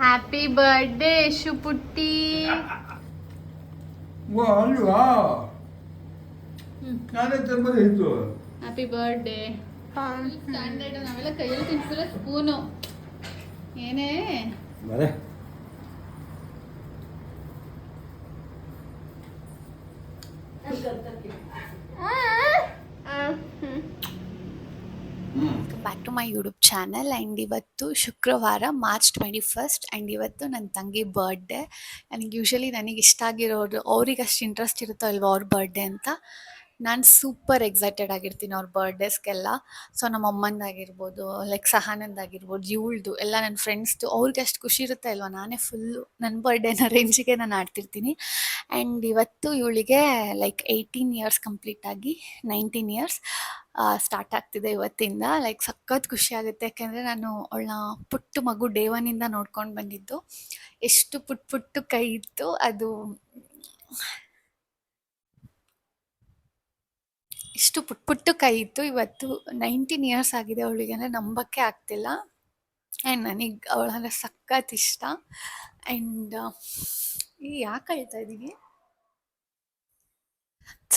Happy birthday Yashu ಪುಟ್ಟಿ. ಅಲ್ವಾ ನಾನೇ ತಂಬದಿತ್ತು. Happy birthday. ಸ್ಟ್ಯಾಂಡರ್ಡ್ ನಾವೆಲ್ಲ ಕೈಯಲ್ಲಿ ತಿನ್ಸಿಲ್ಲ ಸ್ಪೂನು ಏನೇ ಬರೇ back to my YouTube channel. And ಇವತ್ತು ಶುಕ್ರವಾರ ಮಾರ್ಚ್ 21 ಆ್ಯಂಡ್ ಇವತ್ತು ನನ್ನ ತಂಗಿ ಬರ್ಡೇ. ನನಗೆ ಇಷ್ಟ ಆಗಿರೋರು ಅವ್ರಿಗೆ ಅಷ್ಟು ಇಂಟ್ರೆಸ್ಟ್ ಇರುತ್ತೋ ಅಲ್ವೋ ಅವ್ರ ಬರ್ಡೇ ಅಂತ. ನಾನು ಸೂಪರ್ ಎಕ್ಸೈಟೆಡ್ ಆಗಿರ್ತೀನಿ ಅವ್ರ ಬರ್ಡೇಸ್ಗೆಲ್ಲ. ಸೊ ನಮ್ಮ ಅಮ್ಮಂದಾಗಿರ್ಬೋದು, ಲೈಕ್ ಸಹನಂದಾಗಿರ್ಬೋದು, ಇವಳ್ದು ಎಲ್ಲ ನನ್ನ ಫ್ರೆಂಡ್ಸ್ದು ಅವ್ರಿಗೆ ಅಷ್ಟು ಖುಷಿ ಇರುತ್ತೆ ಅಲ್ವಾ. ನಾನೇ ಫುಲ್ಲು ನನ್ನ ಬರ್ಡೇನ ರೇಂಜಿಗೆ ನಾನು ಆಡ್ತಿರ್ತೀನಿ. ಆ್ಯಂಡ್ ಇವತ್ತು ಇವಳಿಗೆ ಲೈಕ್ 18 ಇಯರ್ಸ್ ಕಂಪ್ಲೀಟ್ ಆಗಿ 19 ಇಯರ್ಸ್ ಸ್ಟಾರ್ಟ್ ಆಗ್ತಿದೆ ಇವತ್ತಿಂದ. ಲೈಕ್ ಸಖತ್ ಖುಷಿ ಆಗುತ್ತೆ, ಯಾಕೆಂದರೆ ನಾನು ಅವಳನ್ನ ಪುಟ್ಟು ಮಗು ಡೇ ಒನ್ನಿಂದ ನೋಡ್ಕೊಂಡು ಬಂದಿದ್ದು. ಎಷ್ಟು ಪುಟ್ಟು ಕೈ ಇತ್ತು, ಅದು ಇಷ್ಟು ಪುಟ್ಟು ಕೈ ಇತ್ತು. ಇವತ್ತು 19 ಇಯರ್ಸ್ ಆಗಿದೆ ಅವಳಿಗೆ ಅಂದರೆ ನಂಬಕ್ಕೆ ಆಗ್ತಿಲ್ಲ. ಆ್ಯಂಡ್ ನನಗೆ ಅವಳಂದರೆ ಸಖತ್ ಇಷ್ಟ. ಆ್ಯಂಡ್ ಯಾಕೆ ಹೇಳ್ತಾ ಇದ್ದೀನಿ,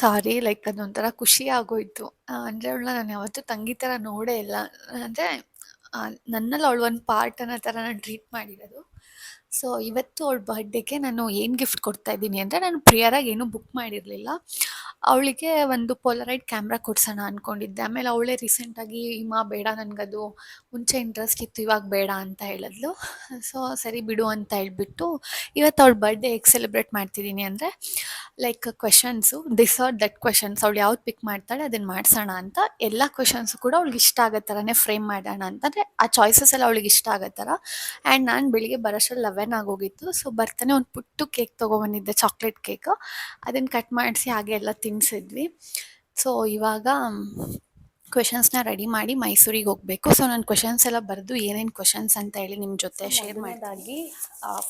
ಸಾರಿ, ಲೈಕ್ ಅದೊಂಥರ ಖುಷಿ ಆಗೋಯ್ತು. ಅಂದರೆ ಅವಳನ್ನ ನಾನು ಯಾವತ್ತೂ ತಂಗಿ ಥರ ನೋಡೇ ಇಲ್ಲ. ಅಂದರೆ ನನ್ನಲ್ಲಿ ಅವಳು ಒಂದು ಪಾರ್ಟ್ ಅನ್ನೋ ಥರ ನಾನು ಟ್ರೀಟ್ ಮಾಡಿರೋದು. ಸೊ ಇವತ್ತು ಅವಳ ಬರ್ಡೇಗೆ ನಾನು ಏನು ಗಿಫ್ಟ್ ಕೊಡ್ತಾಯಿದ್ದೀನಿ ಅಂದರೆ, ನಾನು ಪ್ರಿಯರಾಗಿ ಏನೂ ಬುಕ್ ಮಾಡಿರಲಿಲ್ಲ. ಅವಳಿಗೆ ಒಂದು ಪೋಲರೈಡ್ ಕ್ಯಾಮ್ರಾ ಕೊಡ್ಸೋಣ ಅಂದ್ಕೊಂಡಿದ್ದೆ. ಆಮೇಲೆ ಅವಳೇ ರೀಸೆಂಟಾಗಿ ಬೇಡ ನನಗದು ಮುಂಚೆ ಇಂಟ್ರೆಸ್ಟ್ ಇತ್ತು, ಇವಾಗ ಬೇಡ ಅಂತ ಹೇಳಿದ್ಲು. ಸೊ ಸರಿ ಬಿಡು ಅಂತ ಹೇಳ್ಬಿಟ್ಟು ಇವತ್ತು ಅವಳ ಬರ್ಡೇ ಹೇಗೆ ಸೆಲೆಬ್ರೇಟ್ ಮಾಡ್ತಿದ್ದೀನಿ ಅಂದರೆ, like questions, this are that questions, ಅವಳು ಯಾವ್ದು ಪಿಕ್ ಮಾಡ್ತಾಳೆ ಅದನ್ನು ಮಾಡಿಸೋಣ ಅಂತ. ಎಲ್ಲ ಕ್ವೆಶನ್ಸು ಕೂಡ ಅವಳಿಗೆ ಇಷ್ಟ ಆಗೋ ಥರನೇ ಫ್ರೇಮ್ ಮಾಡೋಣ ಅಂತಂದರೆ ಆ ಚಾಯ್ಸಸ್ ಎಲ್ಲ ಅವಳಿಗೆ ಇಷ್ಟ ಆಗೋ ಥರ. ಆ್ಯಂಡ್ ನಾನು ಬೆಳಿಗ್ಗೆ ಬರೋಷ್ಟರಲ್ಲಿ 11 ಆಗೋಗಿತ್ತು. ಸೊ ಬರ್ತಾನೆ ಒಂದು ಪುಟ್ಟು ಕೇಕ್ ತೊಗೊಬಂದಿದ್ದೆ, ಚಾಕ್ಲೇಟ್ ಕೇಕು. ಅದನ್ನು ಕಟ್ ಮಾಡಿಸಿ ಹಾಗೆ ಎಲ್ಲ ತಿನ್ನಿಸಿದ್ವಿ. ಸೊ ಇವಾಗ ಕ್ವೆಶನ್ಸ್ನ ರೆಡಿ ಮಾಡಿ ಮೈಸೂರಿಗೆ ಹೋಗಬೇಕು. ಸೊ ನಾನು ಕ್ವೆಶನ್ಸ್ ಎಲ್ಲ ಬರೆದು ಏನೇನು ಕ್ವೆಶನ್ಸ್ ಅಂತ ಹೇಳಿ ನಿಮ್ಮ ಜೊತೆ ಶೇರ್ ಮಾಡಿದಾಗಿ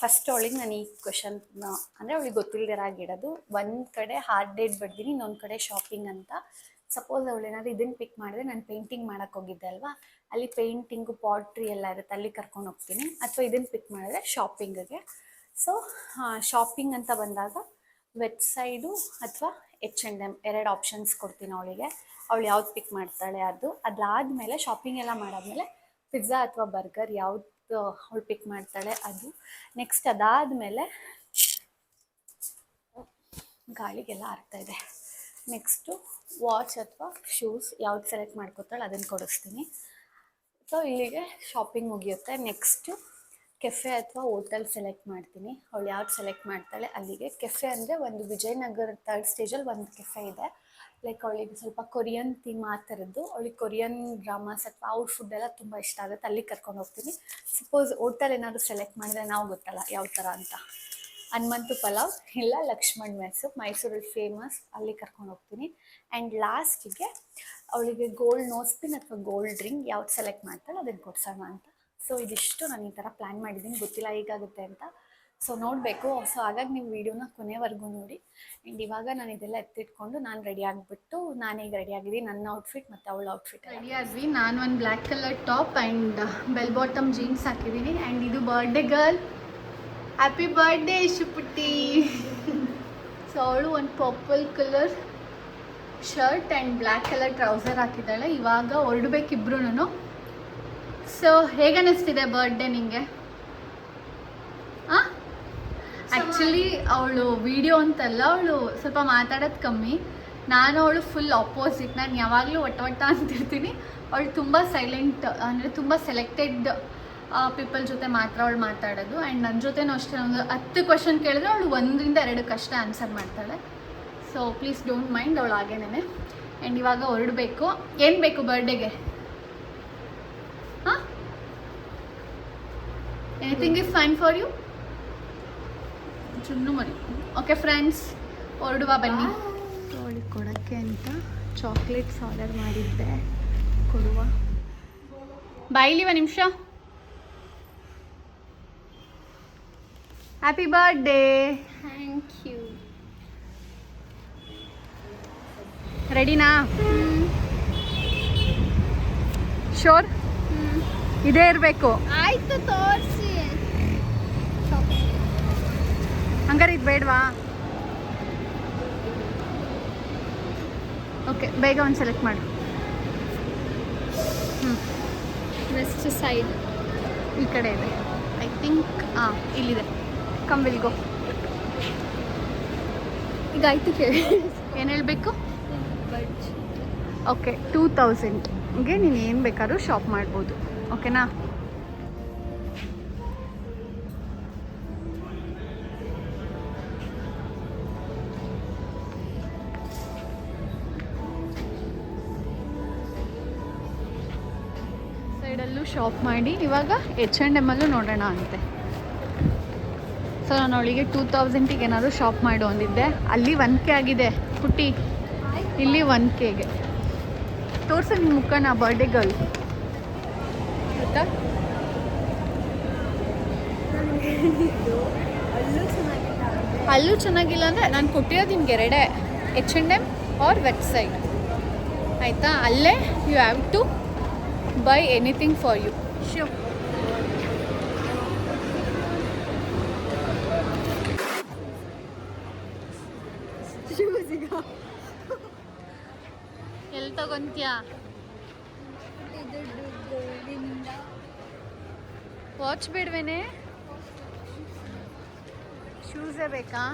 ಫಸ್ಟ್ ಅವಳಿಗೆ ನಾನು ಈ ಕ್ವೆಶನ್ನ ಅಂದರೆ ಅವಳಿಗೆ ಗೊತ್ತಿಲ್ಲದಿರಾಗಿಡೋದು. ಒಂದು ಕಡೆ ಹಾರ್ಡ್ ಡೇಟ್ ಬರ್ತೀನಿ, ಇನ್ನೊಂದು ಕಡೆ ಶಾಪಿಂಗ್ ಅಂತ. ಸಪೋಸ್ ಅವಳು ಏನಾದ್ರು ಇದನ್ನು ಪಿಕ್ ಮಾಡಿದ್ರೆ, ನಾನು ಪೇಂಟಿಂಗ್ ಮಾಡೋಕ್ಕೆ ಹೋಗಿದ್ದೆ ಅಲ್ವಾ, ಅಲ್ಲಿ ಪೇಂಟಿಂಗು ಪಾಟ್ರಿ ಎಲ್ಲ ಇರುತ್ತೆ, ಅಲ್ಲಿ ಕರ್ಕೊಂಡು ಹೋಗ್ತೀನಿ. ಅಥವಾ ಇದನ್ನು ಪಿಕ್ ಮಾಡಿದ್ರೆ ಶಾಪಿಂಗಿಗೆ. ಸೊ ಶಾಪಿಂಗ್ ಅಂತ ಬಂದಾಗ ವೆಬ್ಸೈಡು ಅಥವಾ H&M ಎರಡು ಆಪ್ಷನ್ಸ್ ಕೊಡ್ತೀನಿ ಅವಳಿಗೆ. ಅವಳು ಯಾವ್ದು ಪಿಕ್ ಮಾಡ್ತಾಳೆ ಅದು. ಅದಾದಮೇಲೆ ಶಾಪಿಂಗ್ ಎಲ್ಲ ಮಾಡಾದ್ಮೇಲೆ ಪಿಜ್ಜಾ ಅಥವಾ ಬರ್ಗರ್ ಯಾವ್ದು ಅವಳು ಪಿಕ್ ಮಾಡ್ತಾಳೆ ಅದು. ನೆಕ್ಸ್ಟ್ ಅದಾದಮೇಲೆ ಗಾಳಿಗೆಲ್ಲ ಆಗ್ತಾಯಿದೆ. ನೆಕ್ಸ್ಟು ವಾಚ್ ಅಥವಾ ಶೂಸ್ ಯಾವ್ದು ಸೆಲೆಕ್ಟ್ ಮಾಡ್ಕೋತಾಳೆ ಅದನ್ನು ಕೊಡಿಸ್ತೀನಿ. ಸೊ ಇಲ್ಲಿಗೆ ಶಾಪಿಂಗ್ ಮುಗಿಯುತ್ತೆ. ನೆಕ್ಸ್ಟು ಕೆಫೆ ಅಥವಾ ಹೋಟೆಲ್ ಸೆಲೆಕ್ಟ್ ಮಾಡ್ತೀನಿ. ಅವಳು ಯಾವ್ದು ಸೆಲೆಕ್ಟ್ ಮಾಡ್ತಾಳೆ ಅಲ್ಲಿಗೆ. ಕೆಫೆ ಅಂದರೆ ಒಂದು ವಿಜಯನಗರ 3rd ಸ್ಟೇಜಲ್ಲಿ ಒಂದು ಕೆಫೆ ಇದೆ. ಲೈಕ್ ಅವಳಿಗೆ ಸ್ವಲ್ಪ ಕೊರಿಯನ್ ಥೀಮ್ ಆ ಥರದ್ದು. ಅವಳಿಗೆ ಕೊರಿಯನ್ ಡ್ರಾಮಾಸ್ ಅಥವಾ ಅವ್ರ ಫುಡ್ ಎಲ್ಲ ತುಂಬ ಇಷ್ಟ ಆಗುತ್ತೆ, ಅಲ್ಲಿಗೆ ಕರ್ಕೊಂಡು ಹೋಗ್ತೀನಿ. ಸಪೋಸ್ ಹೋಟೆಲ್ ಏನಾದರೂ ಸೆಲೆಕ್ಟ್ ಮಾಡಿದ್ರೆ ನಾವು ಗೊತ್ತಲ್ಲ ಯಾವ ಥರ ಅಂತ, ಹನುಮಂತು ಪಲಾವ್ ಇಲ್ಲ ಲಕ್ಷ್ಮಣ್ ಮೆಸ್ಸು, ಮೈಸೂರಲ್ಲಿ ಫೇಮಸ್, ಅಲ್ಲಿ ಕರ್ಕೊಂಡು ಹೋಗ್ತೀನಿ. ಆ್ಯಂಡ್ ಲಾಸ್ಟಿಗೆ ಅವಳಿಗೆ ಗೋಲ್ಡ್ ನೋಸ್ಪಿನ್ ಅಥವಾ ಗೋಲ್ಡ್ ರಿಂಗ್ ಯಾವ್ದು ಸೆಲೆಕ್ಟ್ ಮಾಡ್ತಾಳೆ ಅದನ್ನು ಕೊಡ್ಸೋಣ ಅಂತ. ಸೊ ಇದಿಷ್ಟು ನಾನು ಈ ಥರ ಪ್ಲ್ಯಾನ್ ಮಾಡಿದ್ದೀನಿ, ಗೊತ್ತಿಲ್ಲ ಹೇಗಾಗುತ್ತೆ ಅಂತ. ಸೊ ನೋಡಬೇಕು. ಸೊ ಹಾಗಾಗಿ ನೀವು ವೀಡಿಯೋನ ಕೊನೆವರೆಗೂ ನೋಡಿ. ಆ್ಯಂಡ್ ಇವಾಗ ನಾನು ಇದೆಲ್ಲ ಎತ್ತಿಟ್ಕೊಂಡು ನಾನು ರೆಡಿ ಆಗಿಬಿಟ್ಟು, ನಾನು ಈಗ ರೆಡಿ ಆಗಿದ್ದೀನಿ, ನನ್ನ ಔಟ್ಫಿಟ್ ಮತ್ತು ಅವಳ ಔಟ್ಫಿಟ್ ರೆಡಿ ಆದ್ವಿ. ನಾನು ಒಂದು black colour top and bell bottom jeans ಹಾಕಿದ್ದೀನಿ. ಆ್ಯಂಡ್ ಇದು birthday girl, happy birthday Yashu ಪುಟ್ಟಿ. ಸೊ ಅವಳು ಒಂದು purple colour shirt and black colour trouser ಹಾಕಿದ್ದಾಳೆ. ಇವಾಗ ಹೊರಡ್ಬೇಕಿಬ್ರು. ಸೊ ಹೇಗೆ ಅನ್ನಿಸ್ತಿದೆ ಬರ್ಡೇ ನಿಂಗೆ? ಆ್ಯಕ್ಚುಲಿ ಅವಳು ವಿಡಿಯೋ ಅಂತಲ್ಲ, ಅವಳು ಸ್ವಲ್ಪ ಮಾತಾಡೋದು ಕಮ್ಮಿ. ನಾನು ಅವಳು ಫುಲ್ ಆಪೋಸಿಟ್. ನಾನು ಯಾವಾಗಲೂ ಒಟ್ಟ ಅಂತಿರ್ತೀನಿ, ಅವಳು ತುಂಬ ಸೈಲೆಂಟ್, ಅಂದರೆ ತುಂಬ ಸೆಲೆಕ್ಟೆಡ್ ಪೀಪಲ್ ಜೊತೆ ಮಾತ್ರ ಅವಳು ಮಾತಾಡೋದು. ಆ್ಯಂಡ್ ನನ್ನ ಜೊತೆನೂ ಅಷ್ಟೇ, ಒಂದು 10 ಕ್ವೆಶನ್ ಕೇಳಿದ್ರೆ ಅವಳು 1ರಿಂದ 2 ಅಷ್ಟೇ ಆನ್ಸರ್ ಮಾಡ್ತಾಳೆ. ಸೊ ಪ್ಲೀಸ್ ಡೋಂಟ್ ಮೈಂಡ್, ಅವಳು ಹಾಗೇನೇ. ಆ್ಯಂಡ್ ಇವಾಗ ಹೊರಡಬೇಕು. ಏನು ಬೇಕು ಬರ್ಡೇಗೆ? ಹಾಂ, anything is fine for you? Chunnu ಮರಿ. ಓಕೆ ಫ್ರೆಂಡ್ಸ್, ಹೊರಡುವ ಬನ್ನಿ. ಅವಳಿಗೆ ಕೊಡೋಕ್ಕೆ ಅಂತ ಚಾಕ್ಲೇಟ್ಸ್ ಆರ್ಡರ್ ಮಾಡಿದ್ದೆ, ಕೊಡುವ. ಬಾಯಿಲಿ ಒಂದು ನಿಮಿಷ. Happy birthday. Thank you. ರೆಡಿನಾ? ಶೋರ್? ಇದೇ ಇರಬೇಕು. ಆಯ್ತು, ತೋರಿಸಿ. ನಿನಗೆ ಬೇಡವಾ? ಓಕೆ, ಬೇಗ ಒಂದು ಸೆಲೆಕ್ಟ್ ಮಾಡು. ವೆಸ್ಟ್ ಸೈಡ್ ಈ ಕಡೆ ಇದೆ ಐ ಥಿಂಕ್. ಇಲ್ಲಿದೆ. Come will go. ಈಗ ಆಯ್ತು ಕೇಳಿ. ಏನು ಹೇಳಬೇಕು? ಓಕೆ, 2000ಗೆ ನೀನು ಏನು ಬೇಕಾದ್ರೂ ಶಾಪ್ ಮಾಡ್ಬೋದು. ಓಕೆನಾ? ಸೈಡಲ್ಲೂ ಶಾಪ್ ಮಾಡಿ ಇವಾಗ H&Mಲ್ಲೂ ನೋಡೋಣ ಅಂತೆ. ಸೊ ನಾನು ಅವಳಿಗೆ 2000ಗೆ ಏನಾದರೂ ಶಾಪ್ ಮಾಡು ಅಂದಿದ್ದೆ. ಅಲ್ಲಿ 1K ಆಗಿದೆ ಪುಟ್ಟಿ, ಇಲ್ಲಿ 1Kಗೆ. ತೋರ್ಸು ನಿನ್ನ ಮುಖನ, ಬರ್ಡೇ ಗರ್ಲ್ ಆಯಿತಾ? ಅಲ್ಲೂ ಚೆನ್ನಾಗಿಲ್ಲ ಅಂದರೆ ನಾನು ಕೊಟ್ಟಿರೋದು ನಿಮ್ಗೆ ಎರಡೇ, H&M ಆರ್ ವೆಬ್ಸೈಟ್ ಆಯಿತಾ? ಅಲ್ಲೇ you have to buy anything for you. Sure. ಎಲ್ಲಿ ತಗೊಂತೀಯಾ? ವಾಚ್ ಬೇಡವೇನೆ? ಶೂಸೇ ಬೇಕಾ?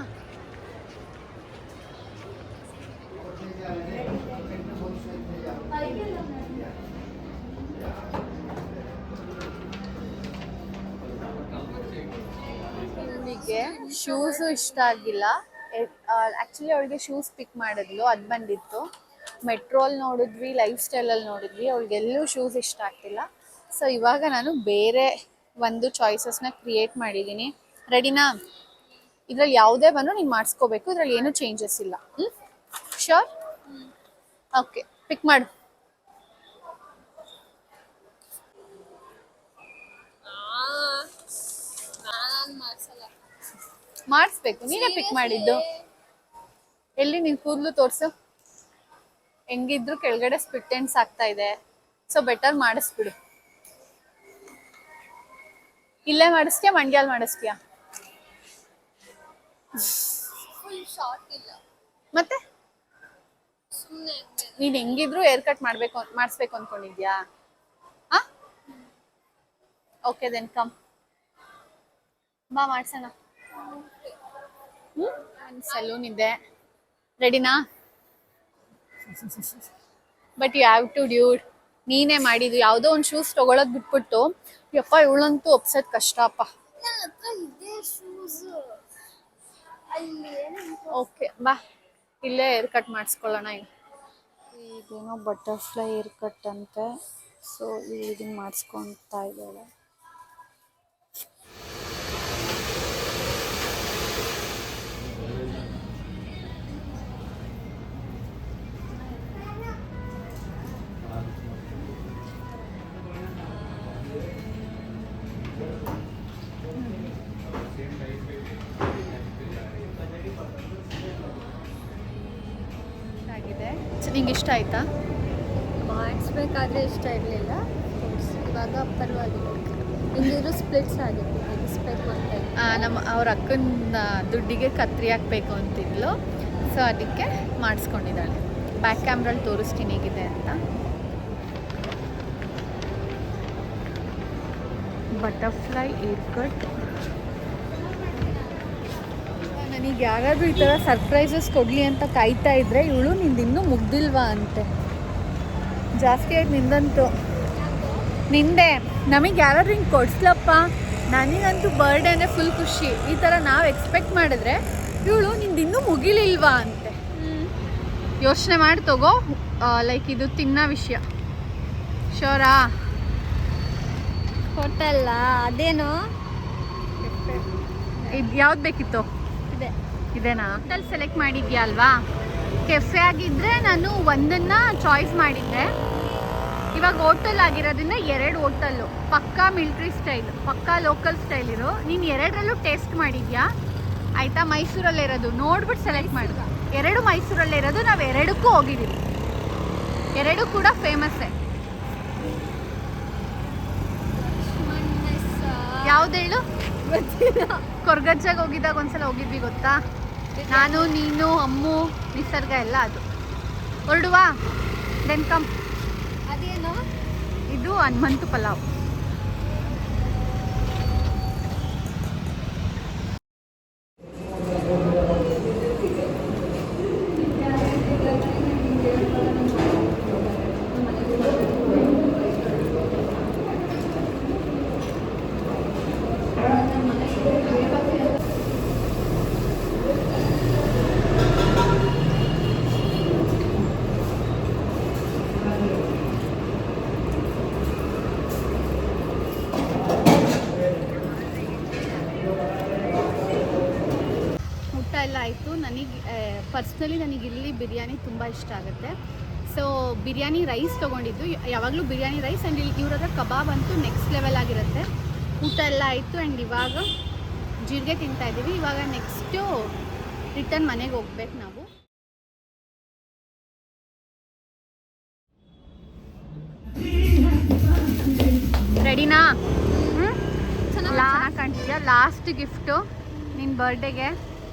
ಇವಳಿಗೆ ಶೂಸು ಇಷ್ಟ ಆಗಿಲ್ಲ. ಆ್ಯಕ್ಚುಲಿ ಅವಳಿಗೆ ಶೂಸ್ ಪಿಕ್ ಮಾಡಿದ್ಲು, ಅದು ಬಂದಿತ್ತು. ಮೆಟ್ರೋಲ್ ನೋಡಿದ್ವಿ, ಲೈಫ್ ಸ್ಟೈಲಲ್ಲಿ ನೋಡಿದ್ವಿ, ಅವಳಿಗೆಲ್ಲೂ ಶೂಸ್ ಇಷ್ಟ ಆಗ್ತಿಲ್ಲ. ಸೊ ಇವಾಗ ನಾನು ಬೇರೆ ಒಂದು ಚಾಯ್ಸಸ್ನ ಕ್ರಿಯೇಟ್ ಮಾಡಿದ್ದೀನಿ. ರೆಡಿನಾ? ಇದರಲ್ಲಿ ಯಾವುದೇ ಬಂದರೂ ನೀನು ಮಾಡಿಸ್ಕೋಬೇಕು, ಇದರಲ್ಲಿ ಏನೂ ಚೇಂಜಸ್ ಇಲ್ಲ. ಶ್ಯೂರ್? ಓಕೆ, ಪಿಕ್ ಮಾಡು. ಮಾಡಿಸ್ಬೇಕು, ನೀನೇ ಪಿಕ್ ಮಾಡಿದ್ದು. ಎಲ್ಲಿ ನಿನ್ನ ಕೂದಲು ತೋರಿಸು. ಹೆಂಗಿದ್ರು ಕೆಳಗಡೆ ಸ್ಪಿಟ್ ಎಂಡ್ಸ್ ಆಗ್ತಾ ಇದೆ, ಸೊ ಬೆಟರ್ ಮಾಡಿಸ್ಬಿಡು. ಇಲ್ಲೇ ಮಾಡಿಸ್ತೀಯಾ, ಮಂಡ್ಯಲ್ಲಿ ಮಾಡಿಸ್ತೀಯಾ? ಮತ್ತೆ ನೀನು ಹೆಂಗಿದ್ರು ಹೇರ್ ಕಟ್ ಮಾಡಿಸ್ಬೇಕು ಅಂದ್ಕೊಂಡಿದ್ಯಾ? ಓಕೆ ದೆನ್ ಕಮ್, ಬಾ ಮಾಡ್ಸೋಣ. ಒಂದು ಸಲೂನ್ ಇದೆ. ರೆಡಿನಾ? But you have to dude. ನೀನೇ ಮಾಡಿದ್ದು. ಯಾವುದೋ ಒಂದು ಶೂಸ್ ತೊಗೊಳೋದು ಬಿಟ್ಬಿಟ್ಟು ಯಪ್ಪ ಇವಳಂತೂ ಒಪ್ಸೋದು ಕಷ್ಟಪ್ಪ. ಓಕೆ ಬಾ, ಇಲ್ಲೇ ಹೇರ್ ಕಟ್ ಮಾಡಿಸ್ಕೊಳ್ಳೋಣ. ಈಗೇನೋ ಬಟರ್ಫ್ಲೈ ಹೇರ್ ಕಟ್ ಅಂತೆ, ಸೊ ಇದನ್ನು ಮಾಡಿಸ್ಕೊತಾ ಇದ್ದಾಳೆ. ನಿಂಗೆ ಇಷ್ಟ ಆಯ್ತಾ? ಮಾಡಿಸ್ಬೇಕಾದ್ರೆ ಇಷ್ಟ ಇರಲಿಲ್ಲ, ಇವಾಗ ಪರವಾಗಿಲ್ಲ. ಹಿಂಗಿದ್ರು ಸ್ಪ್ಲಿಟ್ಸ್ ಆಗುತ್ತೆ, ತೆಗಿಸ್ಬೇಕು ಅಂತ. ಅವ್ರ ಅಕ್ಕನ ದುಡ್ಡಿಗೆ ಕತ್ರಿ ಹಾಕಬೇಕು ಅಂತಿದ್ಲು, ಸೊ ಅದಕ್ಕೆ ಮಾಡಿಸ್ಕೊಂಡಿದ್ದಾಳೆ. ಬ್ಯಾಕ್ ಕ್ಯಾಮ್ರಲ್ಲಿ ತೋರಿಸ್ತೀನಿ ಹೇಗಿದೆ ಅಂತ. Butterfly hair cut. ನನಗೆ ಯಾರಾದರೂ ಈ ಥರ ಸರ್ಪ್ರೈಸಸ್ ಕೊಡಲಿ ಅಂತ ಕಾಯ್ತಾ ಇದ್ರೆ ಇವಳು ನಿಂದಿನ್ನೂ ಮುಗ್ದಿಲ್ವಾ ಅಂತೆ. ಜಾಸ್ತಿ ಆಯ್ತು ನಿಂದಂತೂ. ನಿಂದೆ ನಮಗೆ ಯಾರಾದ್ರೂ ಹಿಂಗೆ ಕೊಡ್ಸ್ಲಪ್ಪ, ನನಗಂತೂ ಬರ್ಡೇ ಅಂದರೆ ಫುಲ್ ಖುಷಿ. ಈ ಥರ ನಾವು ಎಕ್ಸ್ಪೆಕ್ಟ್ ಮಾಡಿದ್ರೆ ಇವಳು ನಿಂದಿನ್ನೂ ಮುಗಿಲಿಲ್ವಾ ಅಂತೆ. ಯೋಚನೆ ಮಾಡಿ ತಗೋ, ಲೈಕ್ ಇದು ತಿನ್ನೋ ವಿಷಯ. ಶೋರಾ? ಹೋಟೆಲ್ಲ ಅದೇನೋ. ಇದು ಯಾವ್ದು ಬೇಕಿತ್ತು? ಇದೇನಾ? ಹೋಟೆಲ್ ಸೆಲೆಕ್ಟ್ ಮಾಡಿದ್ಯಾ ಅಲ್ವಾ? ಕೆಫೆ ಆಗಿದ್ದರೆ ನಾನು ಒಂದನ್ನು ಚಾಯ್ಸ್ ಮಾಡಿದ್ದೆ. ಇವಾಗ ಹೋಟೆಲ್ ಆಗಿರೋದ್ರಿಂದ 2 ಹೋಟೆಲ್ಲು, ಪಕ್ಕಾ ಮಿಲ್ಟ್ರಿ ಸ್ಟೈಲ್, ಪಕ್ಕಾ ಲೋಕಲ್ ಸ್ಟೈಲ್ ಇರೋ. ನೀನು 2ರಲ್ಲೂ ಟೇಸ್ಟ್ ಮಾಡಿದ್ಯಾ ಆಯಿತಾ? ಮೈಸೂರಲ್ಲೇ ಇರೋದು ನೋಡ್ಬಿಟ್ಟು ಸೆಲೆಕ್ಟ್ ಮಾಡು. 2 ಮೈಸೂರಲ್ಲೇ ಇರೋದು, ನಾವು 2ಕ್ಕೂ ಹೋಗಿದ್ದೀವಿ. 2 ಕೂಡ ಫೇಮಸ್ಸೇ. ಯಾವ್ದು ಹೇಳು? ಕೊರ್ಗಜ್ಜಾಗ ಹೋಗಿದ್ದಾಗ ಒಂದ್ಸಲ ಹೋಗಿದ್ವಿ ಗೊತ್ತಾ, ನಾನು ನೀನು ಅಮ್ಮು ನಿಸರ್ಗ ಎಲ್ಲ. ಅದು ಹೊರಡುವಾ ದೆನ್ ಕಮ್. ಅದೇನು ಇದು ಹನುಮಂತು ಪಲಾವ್. ಊಟ ಎಲ್ಲ ಆಯಿತು. ಪರ್ಸ್ನಲಿ ನನಗೆ ಇಲ್ಲಿ ಬಿರಿಯಾನಿ ತುಂಬ ಇಷ್ಟ ಆಗುತ್ತೆ. ಸೊ ಬಿರಿಯಾನಿ ರೈಸ್ ತೊಗೊಂಡಿದ್ದು, ಯಾವಾಗಲೂ ಬಿರಿಯಾನಿ ರೈಸ್ ಆ್ಯಂಡ್ ಇವ್ರ ಹತ್ರ ಕಬಾಬ್ ಅಂತೂ ನೆಕ್ಸ್ಟ್ ಲೆವೆಲ್ ಆಗಿರುತ್ತೆ. ಊಟ ಎಲ್ಲ ಆಯಿತು ಆ್ಯಂಡ್ ಇವಾಗ ಜೀರಿಗೆ ತಿಂತಾಯಿದ್ದೀವಿ. ಇವಾಗ ನೆಕ್ಸ್ಟು ರಿಟರ್ನ್ ಮನೆಗೆ ಹೋಗ್ಬೇಕು ನಾವು. ರೆಡಿನಾ? ಚೆನ್ನಾಗಿ ಕಾಣ್ತಿದ್ಯಾ? ಲಾಸ್ಟ್ ಗಿಫ್ಟು ನಿನ್ನ ಬರ್ಡೇಗೆ.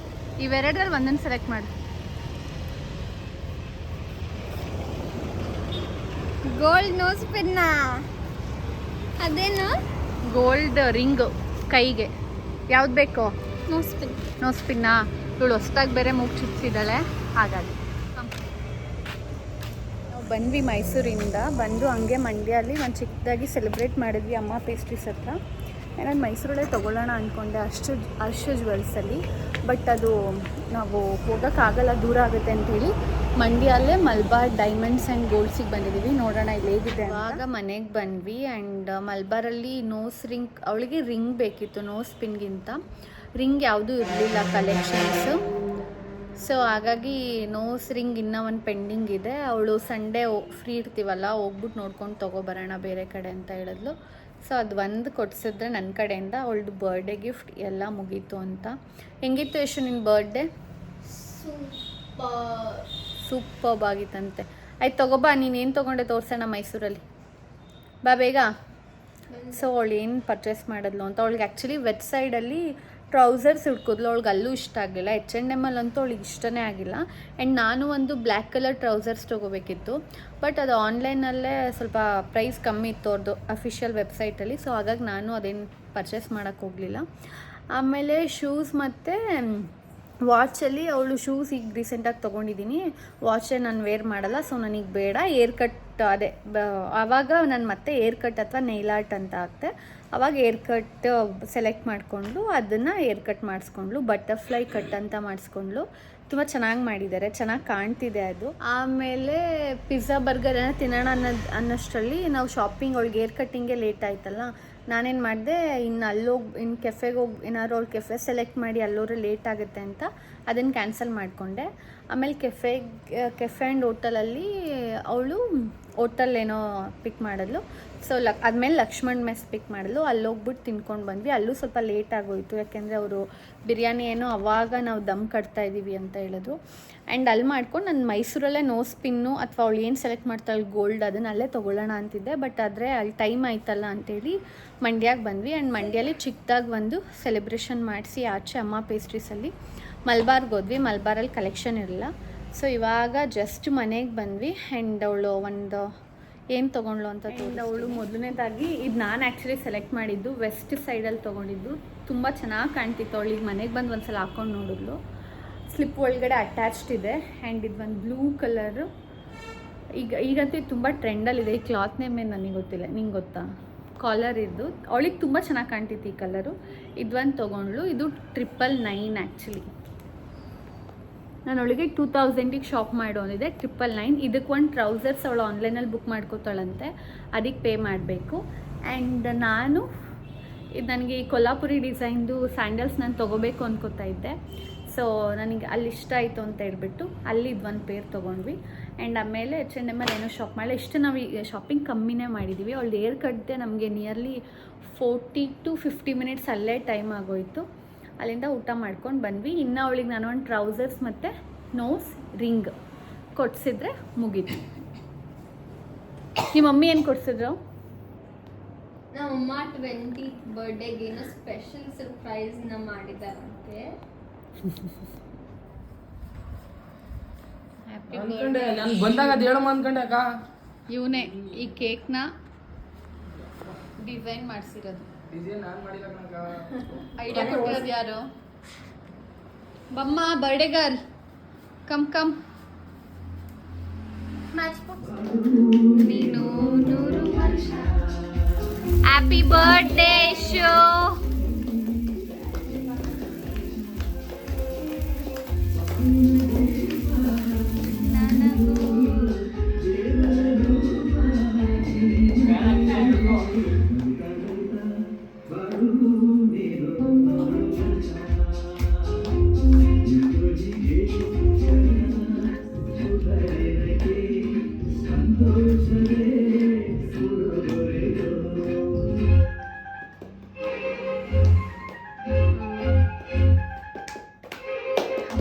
ಇವೆರಡರಲ್ಲಿ ಒಂದನ್ನು ಸೆಲೆಕ್ಟ್ ಮಾಡು. ಗೋಲ್ಡ್ ನೋಸ್ ಪಿನ್ನ. ಅದೇನು? ಗೋಲ್ಡ್ ರಿಂಗು ಕೈಗೆ. ಯಾವ್ದು ಬೇಕು? Nose pin. ನೋಸ್ ಪಿನ್ನಾ? ಇವಳು ಹೊಸ್ದಾಗಿ ಬೇರೆ ಮೂಗು ಚುಚ್ಚಿದ್ದಾಳೆ, ಹಾಗಾಗಿ. ನಾವು ಬಂದ್ವಿ ಮೈಸೂರಿಂದ. ಬಂದು ಹಂಗೆ ಮಂಡ್ಯಲ್ಲಿ ಒಂದು ಚಿಕ್ಕದಾಗಿ ಸೆಲೆಬ್ರೇಟ್ ಮಾಡಿದ್ವಿ ಅಮ್ಮ ಪೇಸ್ಟ್ರೀಸ್ ಹತ್ರ. ನಾನು ಮೈಸೂರಲ್ಲೇ ತೊಗೊಳ್ಳೋಣ ಅಂದ್ಕೊಂಡೆ ಹರ್ಷ ಜ್ಯುವೆಲ್ಸಲ್ಲಿ. ಬಟ್ ಅದು ನಾವು ಹೋಗೋಕ್ಕಾಗಲ್ಲ, ದೂರ ಆಗುತ್ತೆ ಅಂಥೇಳಿ ಮಂಡ್ಯಲ್ಲೇ ಮಲ್ಬಾರ್ ಡೈಮಂಡ್ಸ್ ಆ್ಯಂಡ್ ಗೋಲ್ಡ್ಸಿಗೆ ಬಂದಿದ್ದೀವಿ. ನೋಡೋಣ ಇಲ್ಲಿ ಹೇಗಿದೆ. ಆಗ ಮನೆಗೆ ಬಂದ್ವಿ ಆ್ಯಂಡ್ ಮಲ್ಬಾರಲ್ಲಿ ನೋಸ್ ರಿಂಗ್, ಅವಳಿಗೆ ರಿಂಗ್ ಬೇಕಿತ್ತು ನೋಸ್ ಪಿನ್ಗಿಂತ. ರಿಂಗ್ ಯಾವುದೂ ಇರಲಿಲ್ಲ ಕಲೆಕ್ಷನ್ಸು. ಸೊ ಹಾಗಾಗಿ ನೋಸ್ ರಿಂಗ್ ಇನ್ನೂ ಒಂದು ಪೆಂಡಿಂಗ್ ಇದೆ. ಅವಳು ಸಂಡೇ ಫ್ರೀ ಇರ್ತೀವಲ್ಲ, ಹೋಗ್ಬಿಟ್ಟು ನೋಡ್ಕೊಂಡು ತೊಗೊಬರೋಣ ಬೇರೆ ಕಡೆ ಅಂತ ಹೇಳಿದ್ಲು. ಸೊ ಅದು ಒಂದು ಕೊಡಿಸಿದ್ರೆ ನನ್ನ ಕಡೆಯಿಂದ ಅವಳದು ಬರ್ಡೇ ಗಿಫ್ಟ್ ಎಲ್ಲ ಮುಗೀತು ಅಂತ. ಹೆಂಗಿತ್ತು ಎಷ್ಟು ನಿನ್ನ ಬರ್ಡೇ? ಸೂಪರ್ಬ್ ಆಗಿತ್ತಂತೆ. ಆಯ್ತು ತಗೋಬಾ, ನೀನೇನು ತೊಗೊಂಡೆ ತೋರಿಸೋಣ ಮೈಸೂರಲ್ಲಿ, ಬಾ ಬೇಗ. ಸೊ ಅವಳು ಏನು ಪರ್ಚೇಸ್ ಮಾಡಿದ್ಲು ಅಂತ. ಅವಳಿಗೆ ಆ್ಯಕ್ಚುಲಿ ವೆಬ್ಸೈಡಲ್ಲಿ ಟ್ರೌಸರ್ಸ್ ಹುಡ್ಕಿದ್ಲು, ಅವಳಿಗೆ ಅಲ್ಲೂ ಇಷ್ಟ ಆಗಲಿಲ್ಲ. H&M ಅಂತೂ ಅವಳಿಗೆ ಇಷ್ಟನೇ ಆಗಿಲ್ಲ. ಆ್ಯಂಡ್ ನಾನು ಒಂದು ಬ್ಲ್ಯಾಕ್ ಕಲರ್ ಟ್ರೌಸರ್ಸ್ ತೊಗೋಬೇಕಿತ್ತು, ಬಟ್ ಅದು ಆನ್ಲೈನಲ್ಲೇ ಸ್ವಲ್ಪ ಪ್ರೈಸ್ ಕಮ್ಮಿ ಇತ್ತು ಅವ್ರದ್ದು ಅಫಿಷಿಯಲ್ ವೆಬ್ಸೈಟಲ್ಲಿ. ಸೊ ಹಾಗಾಗಿ ನಾನು ಅದೇನು ಪರ್ಚೇಸ್ ಮಾಡೋಕ್ಕೆ ಹೋಗಲಿಲ್ಲ. ಆಮೇಲೆ ಶೂಸ್ ಮತ್ತು ವಾಚಲ್ಲಿ ಅವಳು ಶೂಸ್ ಈಗ ರೀಸೆಂಟಾಗಿ ತೊಗೊಂಡಿದ್ದೀನಿ. ವಾಚೇ ನಾನು ವೇರ್ ಮಾಡಲ್ಲ, ಸೊ ನನಗೆ ಬೇಡ. ಏರ್ ಕಟ್ ಅದೇ ಆವಾಗ ನಾನು ಮತ್ತೆ ಏರ್ ಕಟ್ ಅಥವಾ ನೈಲ್ ಆರ್ಟ್ ಅಂತ ಹಾಕ್ತೆ. ಆವಾಗ ಏರ್ ಕಟ್ ಸೆಲೆಕ್ಟ್ ಮಾಡಿಕೊಂಡು ಅದನ್ನು ಏರ್ ಕಟ್ ಮಾಡಿಸ್ಕೊಂಡ್ಲು. ಬಟರ್ಫ್ಲೈ ಕಟ್ ಅಂತ ಮಾಡಿಸ್ಕೊಂಡ್ಲು. ತುಂಬ ಚೆನ್ನಾಗಿ ಮಾಡಿದ್ದಾರೆ, ಚೆನ್ನಾಗಿ ಕಾಣ್ತಿದೆ ಅದು. ಆಮೇಲೆ ಪಿಜ್ಜಾ ಬರ್ಗರ್ ಏನೋ ತಿನ್ನೋಣ ಅನ್ನೋಷ್ಟರಲ್ಲಿ ನಾವು ಶಾಪಿಂಗ್, ಅವಳಿಗೆ ಏರ್ ಕಟ್ಟಿಂಗೆ ಲೇಟ್ ಆಯ್ತಲ್ಲ. ನಾನೇನು ಮಾಡಿದೆ, ಇನ್ನು ಇನ್ನು ಕೆಫೆಗೆ ಹೋಗಿ ಏನಾದ್ರು ಅವಳು ಕೆಫೆ ಸೆಲೆಕ್ಟ್ ಮಾಡಿ ಅಲ್ಲೋದ್ರೆ ಲೇಟ್ ಆಗುತ್ತೆ ಅಂತ ಅದನ್ನು ಕ್ಯಾನ್ಸಲ್ ಮಾಡಿಕೊಂಡೆ. ಆಮೇಲೆ ಕೆಫೆ ಆ್ಯಂಡ್ ಹೋಟೆಲಲ್ಲಿ ಅವಳು ಹೋಟೆಲ್ ಏನೋ ಪಿಕ್ ಮಾಡಿದ್ಲು. ಸೊ ಆದಮೇಲೆ ಲಕ್ಷ್ಮಣ್ ಮೆಸ್ ಪಿಕ್ ಮಾಡಿದ್ಲು. ಅಲ್ಲಿ ಹೋಗ್ಬಿಟ್ಟು ತಿನ್ಕೊಂಡು ಬಂದ್ವಿ. ಅಲ್ಲೂ ಸ್ವಲ್ಪ ಲೇಟ್ ಆಗೋಯಿತು, ಯಾಕೆಂದರೆ ಅವರು ಬಿರಿಯಾನಿ ಏನೋ ಅವಾಗ ನಾವು ದಮ್ ಕಟ್ತಾ ಇದ್ದೀವಿ ಅಂತ ಹೇಳಿದ್ರು. ಆ್ಯಂಡ್ ಅಲ್ಲಿ ಮಾಡ್ಕೊಂಡು ನಾನು ಮೈಸೂರಲ್ಲೇ ನೋಸ್ ಪಿನ್ನು ಅಥವಾ ಅವಳು ಏನು ಸೆಲೆಕ್ಟ್ ಮಾಡ್ತಾಳೆ ಗೋಲ್ಡ್ ಅದನ್ನು ಅಲ್ಲೇ ತೊಗೊಳ್ಳೋಣ ಅಂತಿದ್ದೆ. ಬಟ್ ಆದರೆ ಅಲ್ಲಿ ಟೈಮ್ ಆಯ್ತಲ್ಲ ಅಂಥೇಳಿ ಮಂಡ್ಯಕ್ಕೆ ಬಂದ್ವಿ. ಆ್ಯಂಡ್ ಮಂಡ್ಯಲ್ಲಿ ಚಿಕ್ಕದಾಗಿ ಒಂದು ಸೆಲೆಬ್ರೇಷನ್ ಮಾಡಿಸಿ ಆಚೆ ಅಮ್ಮ ಪೇಸ್ಟ್ರೀಸಲ್ಲಿ ಮಲ್ಬಾರ್ಗೆ ಹೋದ್ವಿ. ಮಲ್ಬಾರಲ್ಲಿ ಕಲೆಕ್ಷನ್ ಇರಲಿಲ್ಲ. ಸೊ ಇವಾಗ ಜಸ್ಟ್ ಮನೆಗೆ ಬಂದ್ವಿ. ಆ್ಯಂಡ್ ಅವಳು ಒಂದು ಏನು ತೊಗೊಂಡ್ಳು ಅಂತ ಅವಳು ಮೊದಲನೇದಾಗಿ ಇದು ನಾನು ಆ್ಯಕ್ಚುಲಿ ಸೆಲೆಕ್ಟ್ ಮಾಡಿದ್ದು ವೆಸ್ಟ್ ಸೈಡಲ್ಲಿ ತೊಗೊಂಡಿದ್ದು. ತುಂಬ ಚೆನ್ನಾಗಿ ಕಾಣ್ತಿತ್ತು. ಅವಳಿಗೆ ಮನೆಗೆ ಬಂದು ಒಂದು ಸಲ ಹಾಕ್ಕೊಂಡು ನೋಡಿದ್ಲು. ಸ್ಲಿಪ್ ಒಳಗಡೆ ಅಟ್ಯಾಚ್ಡ್ ಇದೆ. ಆ್ಯಂಡ್ ಇದು ಒಂದು ಬ್ಲೂ ಕಲರು. ಈಗಂತೂ ಇದು ತುಂಬ ಟ್ರೆಂಡಲ್ಲಿದೆ. ಈ ಕ್ಲಾತ್ ನೇಮ್ ಏನು ನನಗೆ ಗೊತ್ತಿಲ್ಲ, ನಿಂಗೆ ಗೊತ್ತಾ? ಕಾಲರ್ ಇದ್ದು ಅವಳಿಗೆ ತುಂಬ ಚೆನ್ನಾಗಿ ಕಾಣ್ತಿತ್ತು ಈ ಕಲರು. ಇದೊಂದು ತೊಗೊಂಡ್ಳು. ಇದು 999 ಆ್ಯಕ್ಚುಲಿ. ನಾನು ಅವಳಿಗೆ 2000ಗೆ ಶಾಪ್ ಮಾಡೋನಿದೆ. 999. ಇದಕ್ಕೆ ಒಂದು ಟ್ರೌಸರ್ಸ್ ಅವಳು ಆನ್ಲೈನಲ್ಲಿ ಬುಕ್ ಮಾಡ್ಕೋತಾಳಂತೆ, ಅದಕ್ಕೆ ಪೇ ಮಾಡಬೇಕು. ಆ್ಯಂಡ್ ನಾನು ಇದು ನನಗೆ ಈ ಕೊಲ್ಲಾಪುರಿ ಡಿಸೈನ್ದು ಸ್ಯಾಂಡಲ್ಸ್ ನಾನು ತೊಗೋಬೇಕು ಅಂದ್ಕೋತಾ ಇದ್ದೆ. ಸೊ ನನಗೆ ಅಲ್ಲಿ ಇಷ್ಟ ಆಯಿತು ಅಂತ ಹೇಳ್ಬಿಟ್ಟು ಅಲ್ಲಿ ಇದೊಂದು ಪೇರ್ ತೊಗೊಂಡ್ವಿ. ಆ್ಯಂಡ್ ಆಮೇಲೆ H&M ಏನೋ ಶಾಪ್ ಮಾಡಲ್ಲ. ಇಷ್ಟು ನಾವು ಈ ಶಾಪಿಂಗ್ ಕಮ್ಮಿನೇ ಮಾಡಿದ್ದೀವಿ. ಅವಳು ಏರ್ ಕಟ್ದೆ ನಮಗೆ ನಿಯರ್ಲಿ 40 to 50 ಮಿನಿಟ್ಸ್ ಅಲ್ಲೇ ಟೈಮ್ ಆಗೋಯಿತು. ಅಲ್ಲಿಂದ ಊಟ ಮಾಡ್ಕೊಂಡು ಬಂದ್ವಿ. ಇನ್ನು ಅವಳಿಗೆ ನಾನು ಒಂದು ಟ್ರೌಸರ್ಸ್ ಮತ್ತು ನೋಸ್ ರಿಂಗ್ ಕೊಡಿಸಿದ್ರೆ ಮುಗೀತು. ನಿಮ್ಮ ಮಮ್ಮಿ ಏನು ಕೊಡಿಸಿದ್ರು? ನಮ್ಮಮ್ಮ 20th ಬರ್ಡೇಗೆ ಏನೋ ಸ್ಪೆಷಲ್ ಸರ್ಪ್ರೈಸ್ ನ ಮಾಡಿದಾರಂತೆ. ಅನ್ಕೊಂಡೆ ನಾನು ಬಂದಾಗ ಅದು ಹೇಳಮ್ಮ ಅನ್ಕೊಂಡೆ ಅಕ್ಕ. ಇವನೇ ಈ ಕೇಕ್ನ ಡಿಸೈನ್ ಮಾಡಿಸಿರೋದು. ಡಿಸೈನ್ ನಾನು ಮಾಡಿಲ್ಲ ಕಣಕ್ಕ. ಐಡಿಯಾ ಕೊಟ್ಟಿರೋದು ಯಾರು? ಬಮ್ಮ ಬರ್ಡೇ ಗರ್ಲ್, ಕಮ್ ಕಮ್. ನೀನು 100 ವರ್ಷ. Happy birthday show.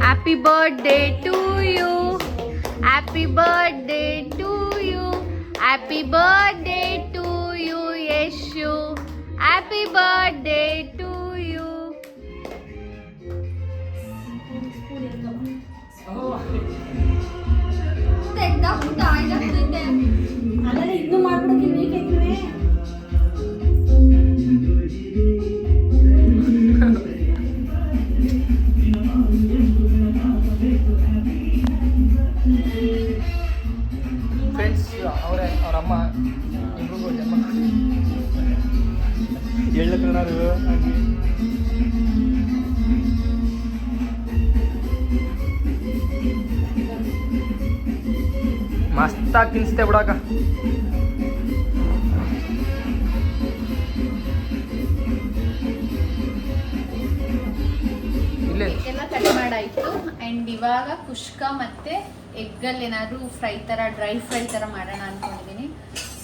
Happy birthday to you. Happy birthday to you. Happy birthday to you, Yeshu. Happy birthday to you. ಅಲ್ಲ ಇನ್ನು ಮಾಡ್ಬಿಡಕ್ಕೆ ಬೇಕಿದ್ವಿ. ಫ್ರೆಂಡ್ಸ್ ಅವರೇ ಅವ್ರ ಅಮ್ಮ ಇಬ್ರಿಗೂ ಜನ್ಮ ಹೇಳಕ್ಕಾರು ಮಸ್ತಾಗಿ ತಿನ್ನಿಸ್ತೆ ಬಿಡಾಕ. ಇಲ್ಲೇ ಎಲ್ಲ ಕಟ್ ಮಾಡಾಯ್ತು. ಆ್ಯಂಡ್ ಇವಾಗ ಕುಷ್ಕ ಮತ್ತು ಎಗ್ಗಲ್ಲಿ ಏನಾದರೂ ಫ್ರೈ ಥರ ಡ್ರೈ ಫ್ರೈ ಥರ ಮಾಡೋಣ ಅಂದ್ಕೊಂಡಿದ್ದೀನಿ.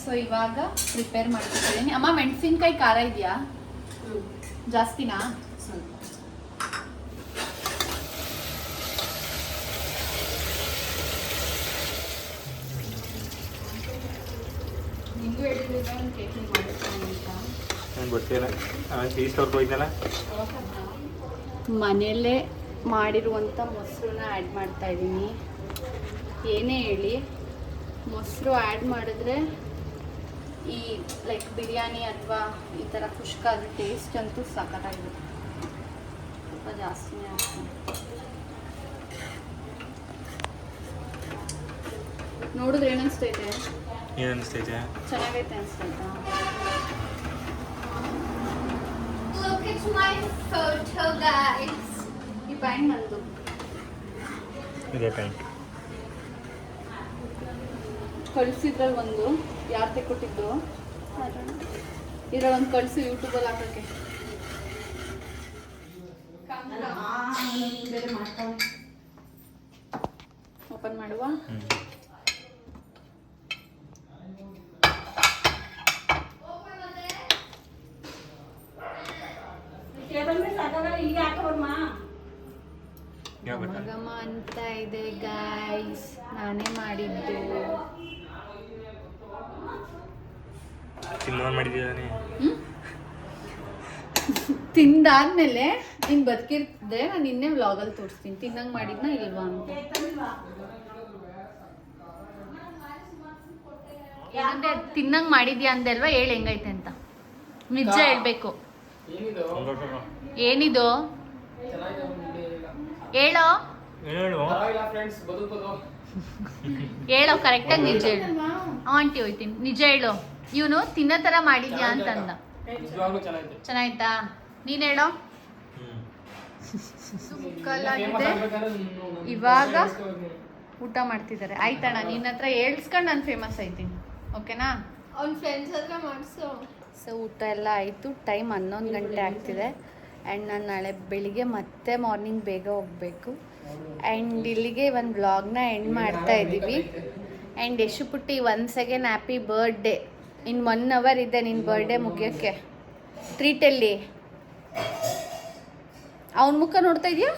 ಸೊ ಇವಾಗ ಪ್ರಿಪೇರ್ ಮಾಡ್ತಿದ್ದೀನಿ. ಅಮ್ಮ ಮೆಣಸಿನ್ಕಾಯಿ ಖಾರ ಇದೆಯಾ? ಜಾಸ್ತಿನಾ? ನಿಮಗೂ ಹೇಳಿದ್ರೆ ಒಂದು ಕೇಕ್ ಮಾಡಿಸ್ತೀನಿ ಅಂತ. ನಂಗೆ ಗೊತ್ತಿಲ್ಲ. ಟೀ ಸ್ಟೋರ್ಗೆ ಹೋಯ್ತಲ್ಲ, ಮನೆಯಲ್ಲೇ ಮಾಡಿರುವಂಥ ಮೊಸರನ್ನ ಆ್ಯಡ್ ಮಾಡ್ತಾ ಇದ್ದೀನಿ. ಏನೇ ಹೇಳಿ ಮೊಸರು ಆ್ಯಡ್ ಮಾಡಿದ್ರೆ ಈ ಲೈಕ್ ಬಿರಿಯಾನಿ ಅಥವಾ ಈ ಥರ ಕುಷ್ಕ ಅದ್ರ ಟೇಸ್ಟ್ ಅಂತೂ ಸಖತ್ತಾಗಿರುತ್ತೆ. ಸ್ವಲ್ಪ ಜಾಸ್ತಿನೇ ಆಗ್ತದೆ. ನೋಡಿದ್ರೆ ಏನು ಅನಿಸ್ತೈತೆ? ಏನು ಅನಿಸ್ತೈತೆ? ಚೆನ್ನಾಗೈತೆ ಅನಿಸ್ತೈತಾ? Look at my photo, guys. ಈ ಪ್ಯಾಂಟ್ ನಂದು. ಇದೇ ಪ್ಯಾಂಟ್ ಕಳಿಸಿದ್ರಲ್ಲಿ ಒಂದು ಯಾರು ತೆಕ್ಕೊಟ್ಟಿದ್ದು ಇದ್ರಲ್ಲಿ ಒಂದು ಕಳಿಸಿ ಯೂಟ್ಯೂಬಲ್ಲಿ ಹಾಕೋಕ್ಕೆ. ಓಪನ್ ಮಾಡುವ. ಈಗ ಹಾಕೋರ್ಮ ಗಮ ಅಂತ ಇದೆ ಗೈಸ್, ನಾನೇ ಮಾಡಿದ್ದು. ತಿನ್ನೋನ್ ಮಾಡಿದ್ದಾನೆ. ತಿಂದಾದ್ಮೇಲೆ ನೀನು ಬದುಕಿರ್ತಿದ್ರೆ ನಾನು ಇನ್ನೇ ವ್ಲಾಗಲ್ಲಿ ತೋರಿಸ್ತೀನಿ ತಿನ್ನಂಗೆ ಮಾಡಿದ್ನ ಇಲ್ವಾ ಅಂತ. ಏನಂದ್ರೆ ತಿನ್ನಂಗೆ ಮಾಡಿದ್ಯಾ ಅಂದಲ್ವಾ? ಹೇಳಿ ಹೆಂಗೈತೆ ಅಂತ ನಿಜ ಹೇಳ್ಬೇಕು. ಏನಿದು ಏನಿದು ಹೇಳೋ, ಹೇಳು. ಫ್ರೆಂಡ್ಸ್ ಬದುಕೋದು ಹೇಳೋ ಕರೆಕ್ಟಾಗಿ ನಿಜ ಹೇಳು. ಆಂಟಿ ಹೋಯ್ತೀನಿ, ನಿಜ ಹೇಳು. ಇವನು ತಿನ್ನೋ ಥರ ಮಾಡಿದ್ಯಾ ಅಂತಂದ. ನಿಜವಾಗ್ಲೂ ಚೆನ್ನಾಗಿದೆ. ಚೆನ್ನಾಯ್ತಾ? ನೀನು ಹೇಳೋ. ಕಲ್ಲಾಗಿದೆ. ಇವಾಗ ಊಟ ಮಾಡ್ತಿದ್ದಾರೆ. ಆಯ್ತಣ್ಣ, ನಿನ್ನ ಹತ್ರ ಹೇಳ್ಸ್ಕೊಂಡು ನಾನು ಫೇಮಸ್ ಆಯ್ತೀನಿ. ಓಕೆನಾ? ಅವ್ನ ಫ್ರೆಂಡ್ಸ್ ಹತ್ರ ಮಾಡಿಸೋ. ಸೊ ಊಟ ಎಲ್ಲ ಆಯಿತು. ಟೈಮ್ 11 ಗಂಟೆ ಆಗ್ತಿದೆ. ಆ್ಯಂಡ್ ನಾನು ನಾಳೆ ಬೆಳಿಗ್ಗೆ ಮತ್ತೆ ಮಾರ್ನಿಂಗ್ ಬೇಗ ಹೋಗಬೇಕು. ಆ್ಯಂಡ್ ಇಲ್ಲಿಗೆ ಒಂದು ವ್ಲಾಗ್ನ ಎಂಡ್ ಮಾಡ್ತಾ ಇದ್ದೀವಿ. ಆ್ಯಂಡ್ ಯಶು ಪುಟ್ಟಿ ಒನ್ಸ್ ಅಗೇನ್ ಹ್ಯಾಪಿ ಬರ್ಡೇ. ಇನ್ನು 1 hour ಇದೆ ನಿನ್ನ ಬರ್ಡೇ ಮುಗಿಯೋಕ್ಕೆ. ಟ್ರೀಟಲ್ಲಿ ಅವನ ಮುಖ ನೋಡ್ತಾ ಇದೆಯಾ?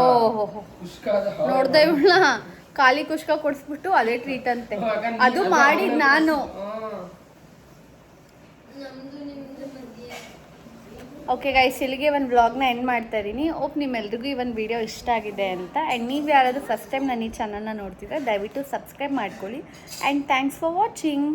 ಓಹೋ, ನೋಡ್ದೆ ಇವಳ ಖಾಲಿ ಕುಷ್ಕ ಕೊಡಿಸ್ಬಿಟ್ಟು ಅದೇ ಟ್ರೀಟ್ ಅಂತೆ. ಅದು ಮಾಡಿದ್ ನಾನು. ಓಕೆ ಗೈಸ್, ಇಲ್ಲಿಗೆ ಒಂದು ವ್ಲಾಗ್ನ ಎಂಡ್ ಮಾಡ್ತಾ ಇದ್ದೀನಿ. ಹೋಪ್ ನಿಮ್ಮೆಲ್ರಿಗೂ ಈ ಒಂದು ವಿಡಿಯೋ ಇಷ್ಟ ಆಗಿದೆ ಅಂತ. ಆ್ಯಂಡ್ ನೀವು ಯಾರಾದರೂ ಫಸ್ಟ್ ಟೈಮ್ ನಾನು ಈ ಚಾನಲ್ನ ನೋಡ್ತಿದ್ರೆ ದಯವಿಟ್ಟು ಸಬ್ಸ್ಕ್ರೈಬ್ ಮಾಡ್ಕೊಳ್ಳಿ. And thanks for watching.